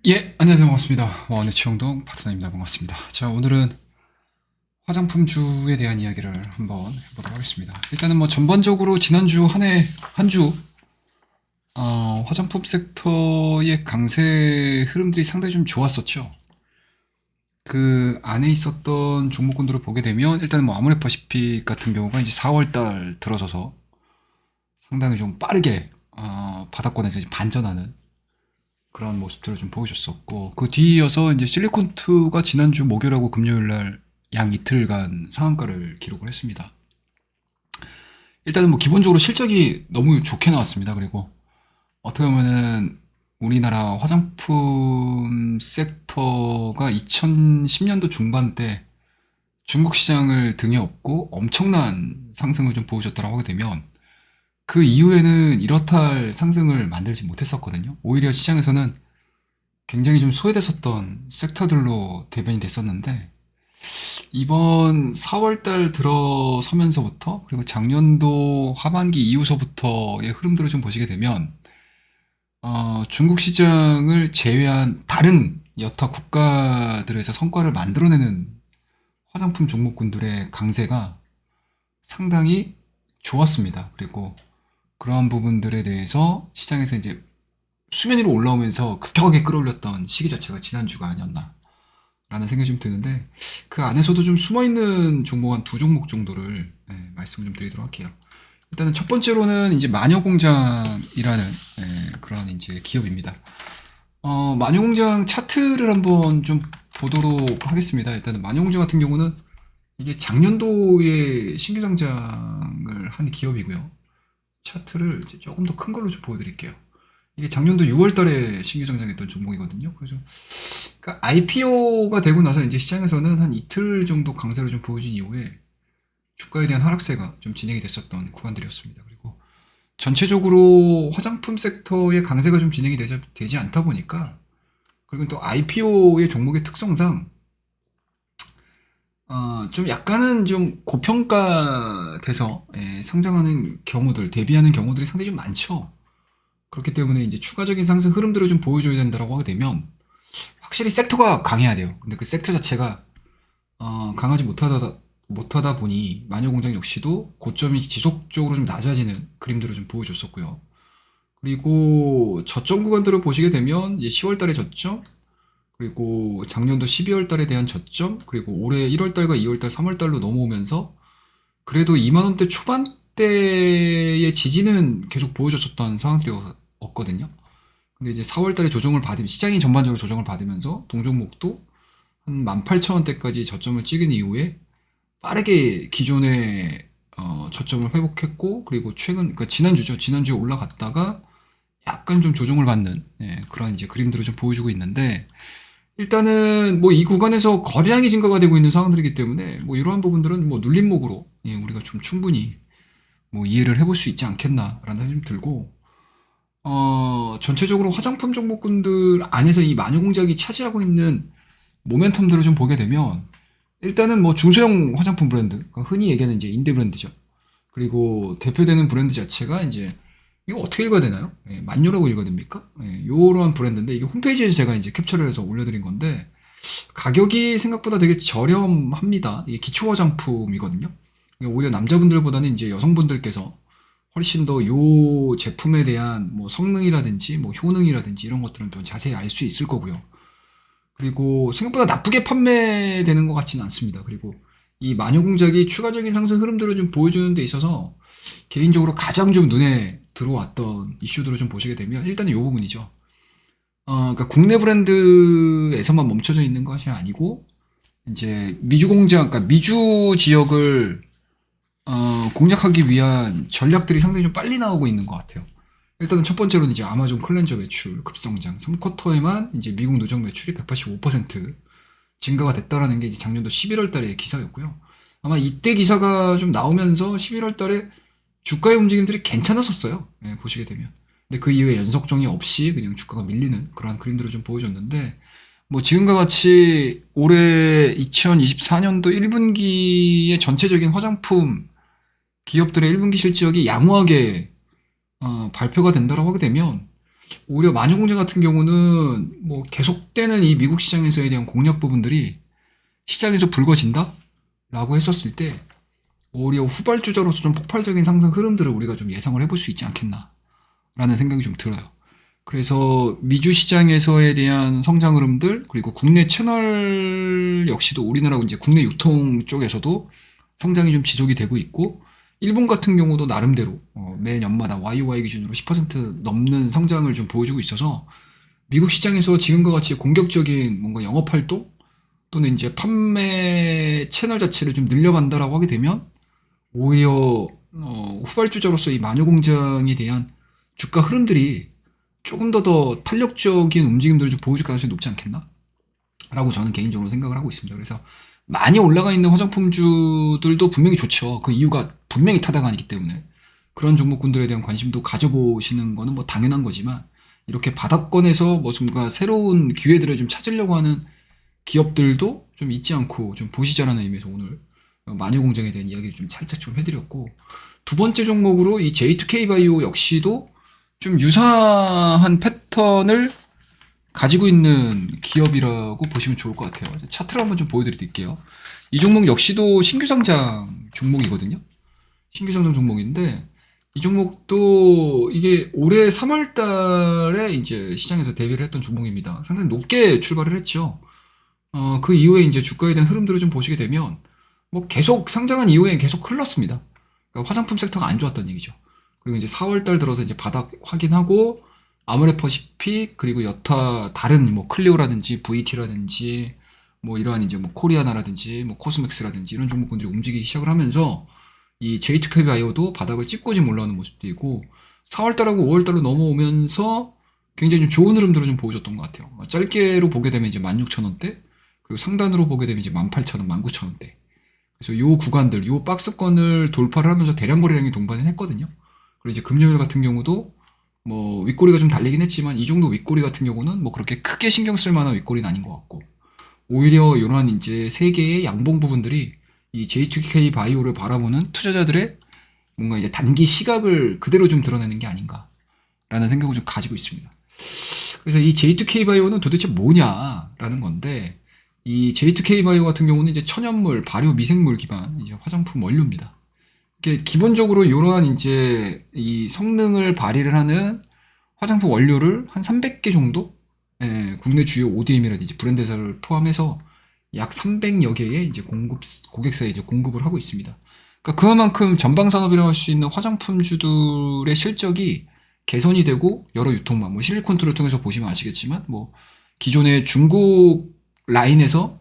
예, 안녕하세요. 반갑습니다. 원의 치영동 파트너입니다. 반갑습니다. 자, 오늘은 화장품주에 대한 이야기를 한번 해보도록 하겠습니다. 일단은 뭐 전반적으로 지난주 한 주, 화장품 섹터의 강세 흐름들이 상당히 좀 좋았었죠. 그 안에 있었던 종목군들을 보게 되면 일단은 뭐 아모레퍼시픽 같은 경우가 이제 4월달 들어서서 상당히 좀 빠르게 바닥권에서 이제 반전하는 그런 모습들을 좀 보여줬었고, 그 뒤이어서 이제 실리콘투가 지난주 목요일하고 금요일 날 양 이틀간 상한가를 기록을 했습니다. 일단은 뭐 기본적으로 실적이 너무 좋게 나왔습니다. 그리고 어떻게 보면은 우리나라 화장품 섹터가 2010년도 중반 때 중국 시장을 등에 업고 엄청난 상승을 좀 보여줬다고 하게 되면 그 이후에는 이렇다 할 상승을 만들지 못했었거든요. 오히려 시장에서는 굉장히 좀 소외됐었던 섹터들로 대변이 됐었는데, 이번 4월달 들어서면서부터 그리고 작년도 하반기 이후서부터의 흐름들을 좀 보시게 되면 중국 시장을 제외한 다른 여타 국가들에서 성과를 만들어내는 화장품 종목군들의 강세가 상당히 좋았습니다. 그리고 그러한 부분들에 대해서 시장에서 이제 수면 위로 올라오면서 급격하게 끌어올렸던 시기 자체가 지난주가 아니었나 라는 생각이 좀 드는데, 그 안에서도 좀 숨어있는 종목 한 두 종목 정도를 말씀을 좀 드리도록 할게요. 일단은 첫 번째로는 이제 마녀공장이라는 그런 이제 기업입니다. 마녀공장 차트를 한번 좀 보도록 하겠습니다. 일단은 마녀공장 같은 경우는 이게 작년도에 신규 상장을 한 기업이고요. 차트를 이제 조금 더 큰 걸로 좀 보여드릴게요. 이게 작년도 6월 달에 신규 상장했던 종목이거든요. 그래서 그러니까 IPO가 되고 나서 이제 시장에서는 한 이틀 정도 강세를 좀 보여준 이후에 주가에 대한 하락세가 좀 진행이 됐었던 구간들이었습니다. 그리고 전체적으로 화장품 섹터의 강세가 좀 진행이 되지 않다 보니까, 그리고 또 IPO의 종목의 특성상 좀 약간은 좀 고평가돼서 상장하는 경우들, 대비하는 경우들이 상당히 좀 많죠. 그렇기 때문에 이제 추가적인 상승 흐름들을 좀 보여줘야 된다고 하게 되면 확실히 섹터가 강해야 돼요. 근데 그 섹터 자체가 강하지 못하다 보니 마녀공장 역시도 고점이 지속적으로 좀 낮아지는 그림들을 좀 보여줬었고요. 그리고 저점 구간들을 보시게 되면 이제 10월 달에 저점, 그리고 작년도 12월 달에 대한 저점, 그리고 올해 1월 달과 2월 달, 3월 달로 넘어오면서 그래도 2만 원대 초반대의 지지는 계속 보여줬었던 상황들이었거든요. 근데 이제 4월 달에 조정을 받으면, 시장이 전반적으로 조정을 받으면서 동종목도 한 18,000원대까지 저점을 찍은 이후에 빠르게 기존의 저점을 회복했고, 그리고 그러니까 지난주에 올라갔다가 약간 좀 조정을 받는 그런 이제 그림들을 좀 보여주고 있는데, 일단은 뭐 이 구간에서 거래량이 증가가 되고 있는 상황들이기 때문에 뭐 이러한 부분들은 뭐 눌림목으로 우리가 좀 충분히 뭐 이해를 해볼 수 있지 않겠나라는 생각이 좀 들고, 전체적으로 화장품 종목군들 안에서 이 마녀공작이 차지하고 있는 모멘텀들을 좀 보게 되면, 일단은 뭐 중소형 화장품 브랜드, 그러니까 흔히 얘기하는 이제 인디 브랜드죠. 그리고 대표되는 브랜드 자체가 이제, 이거 어떻게 읽어야 되나요? 만요라고 읽어야 됩니까? 요러한 브랜드인데, 이게 홈페이지에 제가 이제 캡처를 해서 올려드린 건데, 가격이 생각보다 되게 저렴합니다. 이게 기초 화장품이거든요. 그러니까 오히려 남자분들보다는 이제 여성분들께서 훨씬 더 요 제품에 대한 뭐 성능이라든지 뭐 효능이라든지 이런 것들은 좀 자세히 알 수 있을 거고요. 그리고 생각보다 나쁘게 판매되는 것 같지는 않습니다. 그리고 이 마녀공작이 추가적인 상승 흐름들을 좀 보여주는 데 있어서 개인적으로 가장 좀 눈에 들어왔던 이슈들을 좀 보시게 되면 일단은 요 부분이죠. 그러니까 국내 브랜드에서만 멈춰져 있는 것이 아니고 이제 미주 공장, 그러니까 미주 지역을 공략하기 위한 전략들이 상당히 좀 빨리 나오고 있는 것 같아요. 일단은 첫 번째로는 이제 아마존 클렌저 매출 급성장, 3쿼터에만 이제 미국 누적 매출이 185% 증가가 됐다라는 게 이제 작년도 11월 달의 기사였고요. 아마 이때 기사가 좀 나오면서 11월 달에 주가의 움직임들이 괜찮았었어요. 보시게 되면. 근데 그 이후에 연속정이 없이 그냥 주가가 밀리는 그러한 그림들을 좀 보여줬는데, 뭐 지금과 같이 올해 2024년도 1분기의 전체적인 화장품 기업들의 1분기 실적이 양호하게 발표가 된다고 하게 되면 오히려 마녀공제 같은 경우는 뭐 계속되는 이 미국 시장에서에 대한 공략 부분들이 시장에서 불거진다? 라고 했었을 때 오히려 후발주자로서 좀 폭발적인 상승 흐름들을 우리가 좀 예상을 해볼 수 있지 않겠나 라는 생각이 좀 들어요. 그래서 미주 시장에서에 대한 성장 흐름들 그리고 국내 채널 역시도 우리나라 이제 국내 유통 쪽에서도 성장이 좀 지속이 되고 있고 일본 같은 경우도 나름대로 매 연마다 YOY 기준으로 10% 넘는 성장을 좀 보여주고 있어서 미국 시장에서 지금과 같이 공격적인 뭔가 영업 활동 또는 이제 판매 채널 자체를 좀 늘려간다라고 하게 되면 오히려 후발주자로서 이 마녀공장에 대한 주가 흐름들이 조금 더 탄력적인 움직임들을 좀 보여줄 가능성이 높지 않겠나? 라고 저는 개인적으로 생각을 하고 있습니다. 그래서 많이 올라가 있는 화장품주들도 분명히 좋죠. 그 이유가 분명히 타다가 아니기 때문에. 그런 종목군들에 대한 관심도 가져보시는 거는 뭐 당연한 거지만, 이렇게 바닥권에서 뭔가 새로운 기회들을 좀 찾으려고 하는 기업들도 좀 잊지 않고 좀 보시자라는 의미에서 오늘 마녀공장에 대한 이야기를 좀 살짝 좀 해드렸고, 두 번째 종목으로 이 J2K 바이오 역시도 좀 유사한 패턴을 가지고 있는 기업이라고 보시면 좋을 것 같아요. 차트를 한번 좀 보여드릴게요. 이 종목 역시도 신규 상장 종목이거든요. 신규 상장 종목인데 이 종목도 이게 올해 3월 달에 이제 시장에서 데뷔를 했던 종목입니다. 상당히 높게 출발을 했죠. 그 이후에 이제 주가에 대한 흐름들을 좀 보시게 되면 뭐 계속 상장한 이후에 계속 흘렀습니다. 그러니까 화장품 섹터가 안 좋았던 얘기죠. 그리고 이제 4월 달 들어서 이제 바닥 확인하고 아모레퍼시픽 그리고 여타 다른 뭐 클리오라든지 VT라든지 뭐 이러한 이제 뭐 코리아나라든지 뭐 코스맥스라든지 이런 종목군들이 움직이기 시작을 하면서 이 J2K 바이오도 바닥을 찍고 지금 올라오는 모습도 있고 4월 달하고 5월 달로 넘어오면서 굉장히 좀 좋은 흐름들을 좀 보여줬던 것 같아요. 짧게로 보게 되면 이제 16,000원대 그리고 상단으로 보게 되면 이제 18,000원, 19,000원대. 그래서 요 구간들, 요 박스권을 돌파를 하면서 대량 거래량이 동반을 했거든요. 그리고 이제 금요일 같은 경우도 뭐 윗꼬리가 좀 달리긴 했지만 이 정도 윗꼬리 같은 경우는 뭐 그렇게 크게 신경 쓸 만한 윗꼬리는 아닌 것 같고 오히려 이러한 이제 세 개의 양봉 부분들이 이 J2K 바이오를 바라보는 투자자들의 뭔가 이제 단기 시각을 그대로 좀 드러내는 게 아닌가라는 생각을 좀 가지고 있습니다. 그래서 이 J2K 바이오는 도대체 뭐냐라는 건데 이 J2K 바이오 같은 경우는 이제 천연물, 발효, 미생물 기반 이제 화장품 원료입니다. 이게 기본적으로 이러한 이제 이 성능을 발휘를 하는 화장품 원료를 한 300개 정도 국내 주요 ODM이라든지 브랜드사를 포함해서 약 300여 개의 이제 고객사에 이제 공급을 하고 있습니다. 그러니까 그만큼 전방 산업이라고 할 수 있는 화장품주들의 실적이 개선이 되고 여러 유통망, 뭐 실리콘투를 통해서 보시면 아시겠지만 뭐 기존의 중국 라인에서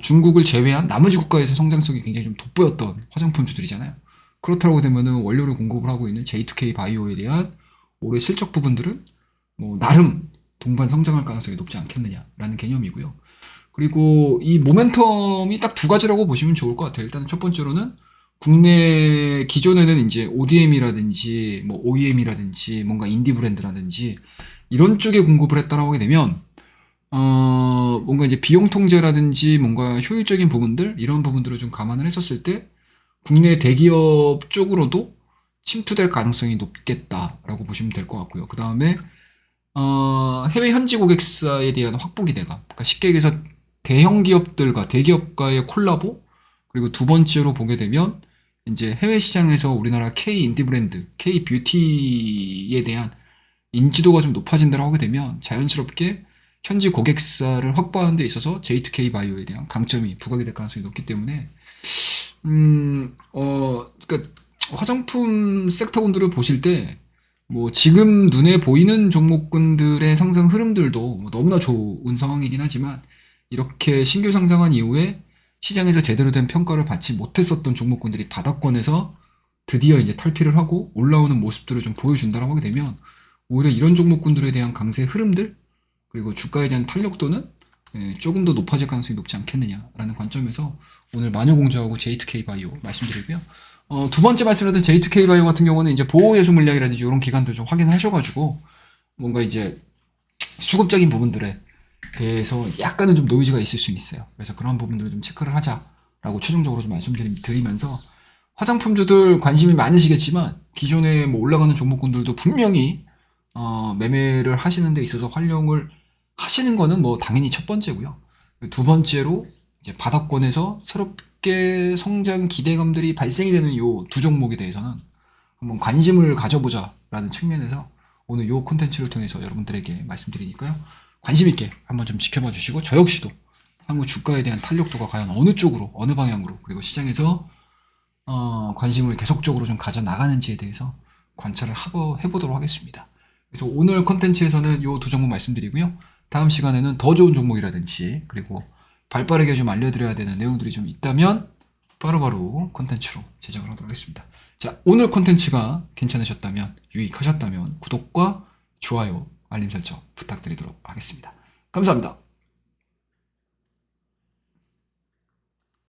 중국을 제외한 나머지 국가에서 성장성이 굉장히 좀 돋보였던 화장품주들이잖아요. 그렇다고 되면은 원료를 공급을 하고 있는 J2K 바이오에 대한 올해 실적 부분들은 뭐 나름 동반 성장할 가능성이 높지 않겠느냐라는 개념이고요. 그리고 이 모멘텀이 딱 두 가지라고 보시면 좋을 것 같아요. 일단 첫 번째로는 국내 기존에는 이제 ODM이라든지 뭐 OEM이라든지 뭔가 인디 브랜드라든지 이런 쪽에 공급을 했다라고 하게 되면 뭔가 이제 비용 통제라든지 뭔가 효율적인 부분들, 이런 부분들을 좀 감안을 했었을 때, 국내 대기업 쪽으로도 침투될 가능성이 높겠다라고 보시면 될 것 같고요. 그 다음에, 해외 현지 고객사에 대한 확보 기대감. 그러니까 쉽게 얘기해서 대형 기업들과 대기업과의 콜라보, 그리고 두 번째로 보게 되면, 이제 해외 시장에서 우리나라 K 인디 브랜드, K 뷰티에 대한 인지도가 좀 높아진다고 하게 되면 자연스럽게 현지 고객사를 확보하는 데 있어서 J2K 바이오에 대한 강점이 부각이 될 가능성이 높기 때문에, 그러니까 화장품 섹터군들을 보실 때, 뭐 지금 눈에 보이는 종목군들의 상승 흐름들도 뭐 너무나 좋은 상황이긴 하지만, 이렇게 신규 상장한 이후에 시장에서 제대로 된 평가를 받지 못했었던 종목군들이 바닥권에서 드디어 이제 탈피를 하고 올라오는 모습들을 좀 보여준다고 하게 되면, 오히려 이런 종목군들에 대한 강세 흐름들, 그리고 주가에 대한 탄력도는 조금 더 높아질 가능성이 높지 않겠느냐라는 관점에서 오늘 마녀공주하고 J2K 바이오 말씀드리고요. 두 번째 말씀드린 J2K 바이오 같은 경우는 이제 보호예술 물량이라든지 이런 기관들 좀 확인하셔가지고 뭔가 이제 수급적인 부분들에 대해서 약간은 좀 노이즈가 있을 수 있어요. 그래서 그런 부분들을 좀 체크를 하자라고 최종적으로 좀 말씀드리면서 화장품주들 관심이 많으시겠지만 기존에 뭐 올라가는 종목군들도 분명히 매매를 하시는 데 있어서 활용을 하시는 거는 뭐 당연히 첫 번째고요. 두 번째로 이제 바닥권에서 새롭게 성장 기대감들이 발생이 되는 요 두 종목에 대해서는 한번 관심을 가져보자라는 측면에서 오늘 요 콘텐츠를 통해서 여러분들에게 말씀드리니까요. 관심 있게 한번 좀 지켜봐 주시고 저 역시도 향후 주가에 대한 탄력도가 과연 어느 쪽으로 어느 방향으로 그리고 시장에서 관심을 계속적으로 좀 가져 나가는지에 대해서 관찰을 해보도록 하겠습니다. 그래서 오늘 콘텐츠에서는 요 두 종목 말씀드리고요. 다음 시간에는 더 좋은 종목이라든지 그리고 발빠르게 좀 알려드려야 되는 내용들이 좀 있다면 바로바로 콘텐츠로 제작을 하도록 하겠습니다. 자, 오늘 콘텐츠가 괜찮으셨다면 유익하셨다면 구독과 좋아요, 알림 설정 부탁드리도록 하겠습니다. 감사합니다.